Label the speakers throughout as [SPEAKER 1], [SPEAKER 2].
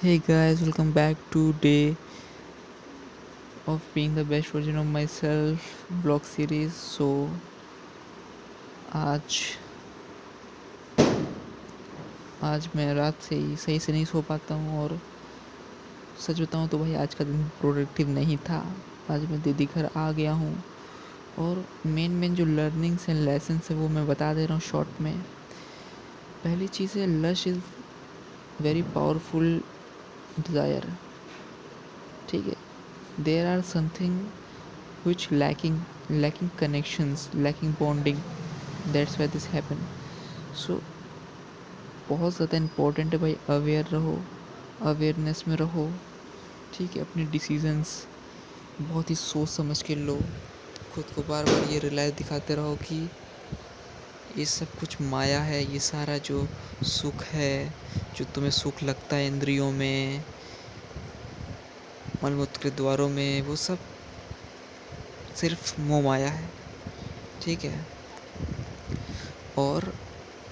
[SPEAKER 1] Hey guys, welcome back to Day of Being the Best Version of Myself blog series. आज आज मैं रात से ही सही से नहीं सो पाता हूँ और सच बताऊँ तो भाई आज का दिन प्रोडक्टिव नहीं था। आज मैं दीदी घर आ गया हूँ और मेन जो लर्निंग्स एंड लेसन्स है वो मैं बता दे रहा हूँ शॉर्ट में। पहली चीज़ है, lust is very powerful desire. ठीक है, there are something which lacking connections, lacking bonding, that's why this happen. So बहुत ज़्यादा इम्पोर्टेंट है भाई, अवेयर रहो, अवेयरनेस में रहो। ठीक है, अपने डिसीजंस बहुत ही सोच समझ के लो। खुद को बार बार ये रियलाइज दिखाते रहो कि ये सब कुछ माया है। ये सारा जो सुख है, जो तुम्हें सुख लगता है इंद्रियों में, मलमूत्र के द्वारों में, वो सब सिर्फ मोह माया है। ठीक है, और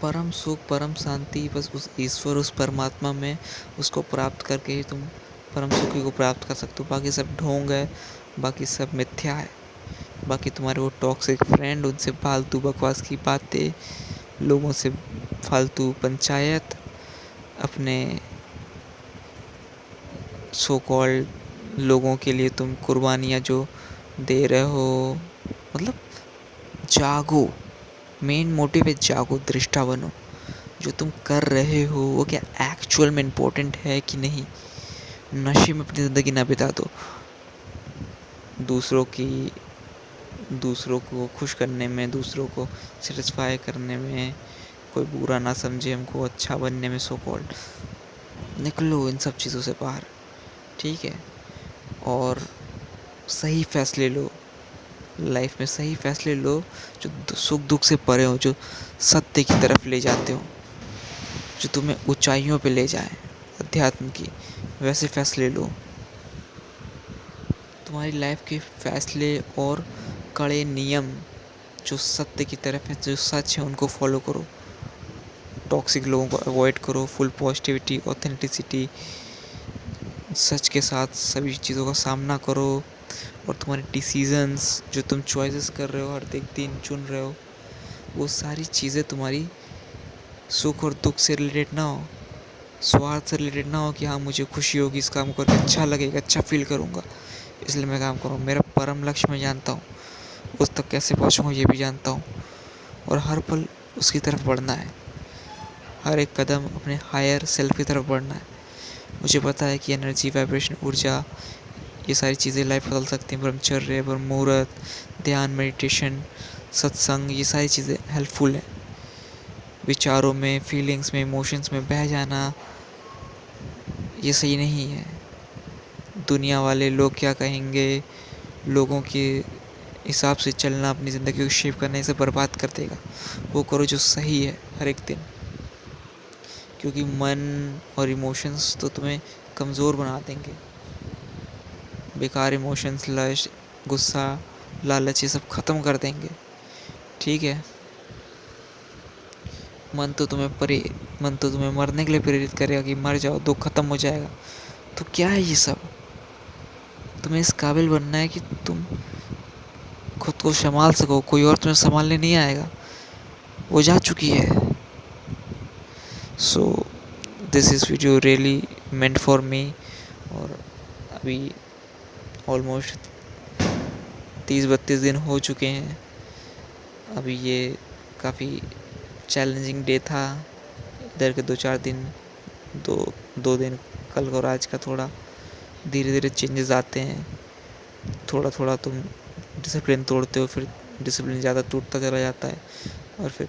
[SPEAKER 1] परम सुख, परम शांति बस उस ईश्वर, उस परमात्मा में, उसको प्राप्त करके ही तुम परम सुखी को प्राप्त कर सकते हो। बाकी सब ढोंग है, बाकी सब मिथ्या है। बाकी तुम्हारे वो टॉक्सिक फ्रेंड, उनसे फालतू बकवास की बातें, लोगों से फालतू पंचायत, अपने सो कॉल्ड लोगों के लिए तुम कुर्बानियाँ जो दे रहे हो, मतलब जागो। मेन मोटिव है जागो, दृष्टा बनो। जो तुम कर रहे हो वो क्या एक्चुअल में इम्पोर्टेंट है कि नहीं। नशे में अपनी ज़िंदगी ना बिता दो। दूसरों को खुश करने में, दूसरों को सेटिस्फाई करने में, कोई बुरा ना समझे हमको, अच्छा बनने में, सो कॉल्ड। निकलो इन सब चीज़ों से बाहर। ठीक है, और सही फैसले लो लाइफ में। सही फैसले लो जो सुख दुख से परे हो, जो सत्य की तरफ ले जाते हो, जो तुम्हें ऊंचाइयों पे ले जाए अध्यात्म की, वैसे फैसले लो। तुम्हारी लाइफ के फैसले और कड़े नियम जो सत्य की तरफ है, जो सच है, उनको फॉलो करो। टॉक्सिक लोगों को अवॉइड करो। फुल पॉजिटिविटी, ऑथेंटिसिटी, सच के साथ सभी चीज़ों का सामना करो। और तुम्हारे डिसीजंस जो तुम चॉइसेस कर रहे हो, हर एक दिन चुन रहे हो, वो सारी चीज़ें तुम्हारी सुख और दुख से रिलेटेड ना हो, स्वार्थ से रिलेटेड ना हो कि हाँ मुझे खुशी होगी इस काम करके, अच्छा लगेगा, अच्छा फील करूँगा, इसलिए मैं काम करूँ। मेरा परम लक्ष्य मैं जानता हूँ, उस तक कैसे पहुँचूँगा ये भी जानता हूँ, और हर पल उसकी तरफ बढ़ना है। हर एक कदम अपने हायर सेल्फ की तरफ बढ़ना है। मुझे पता है कि एनर्जी, वाइब्रेशन, ऊर्जा, ये सारी चीज़ें लाइफ बदल सकती हैं। ब्रह्मचर्य, ब्रह्म मुहूर्त, ध्यान, मेडिटेशन, सत्संग, ये सारी चीज़ें हेल्पफुल हैं। विचारों में, फीलिंग्स में, इमोशंस में बह जाना ये सही नहीं है। दुनिया वाले लोग क्या कहेंगे, लोगों के हिसाब से चलना, अपनी ज़िंदगी को शेप करना, इसे बर्बाद कर देगा। वो करो जो सही है हर एक दिन, क्योंकि मन और इमोशंस तो तुम्हें कमज़ोर बना देंगे। बेकार इमोशंस, लश, गुस्सा, लालच, ये सब ख़त्म कर देंगे। ठीक है, मन तो तुम्हें मरने के लिए प्रेरित करेगा कि मर जाओ, दुख ख़त्म हो जाएगा। तो क्या है ये सब? तुम्हें इस काबिल बनना है कि तुम खुद को संभाल सको, कोई और तुम्हें संभालने नहीं आएगा, वो जा चुकी है। So this is video really meant for me. और अभी ऑलमोस्ट 30-32 दिन हो चुके हैं। अभी ये काफ़ी चैलेंजिंग डे था। इधर के 2-4 दिन, दो दिन कल और आज का, थोड़ा धीरे धीरे चेंजेस आते हैं। थोड़ा थोड़ा तुम डिसिप्लिन तोड़ते हो, फिर डिसिप्लिन ज़्यादा टूटता चला जाता है और फिर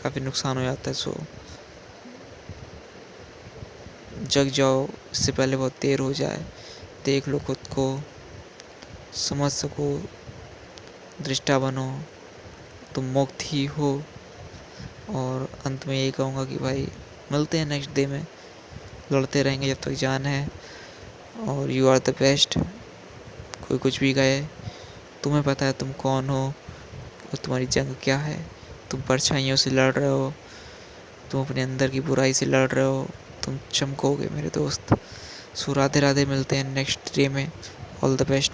[SPEAKER 1] काफ़ी नुकसान हो जाता है। सो जग जाओ, इससे पहले बहुत देर हो जाए। देख लो खुद को, समझ सको, दृष्टा बनो, तुम मुक्त ही हो। और अंत में यही कहूँगा कि भाई मिलते हैं नेक्स्ट डे में, लड़ते रहेंगे जब तक जान है। और यू आर द बेस्ट। कोई कुछ भी कहे, तुम्हें पता है तुम कौन हो और तुम्हारी जंग क्या है। तुम परछाइयों से लड़ रहे हो, तुम अपने अंदर की बुराई से लड़ रहे हो। तुम चमकोगे मेरे दोस्त। सो राधे राधे, मिलते हैं नेक्स्ट डे में। All the best.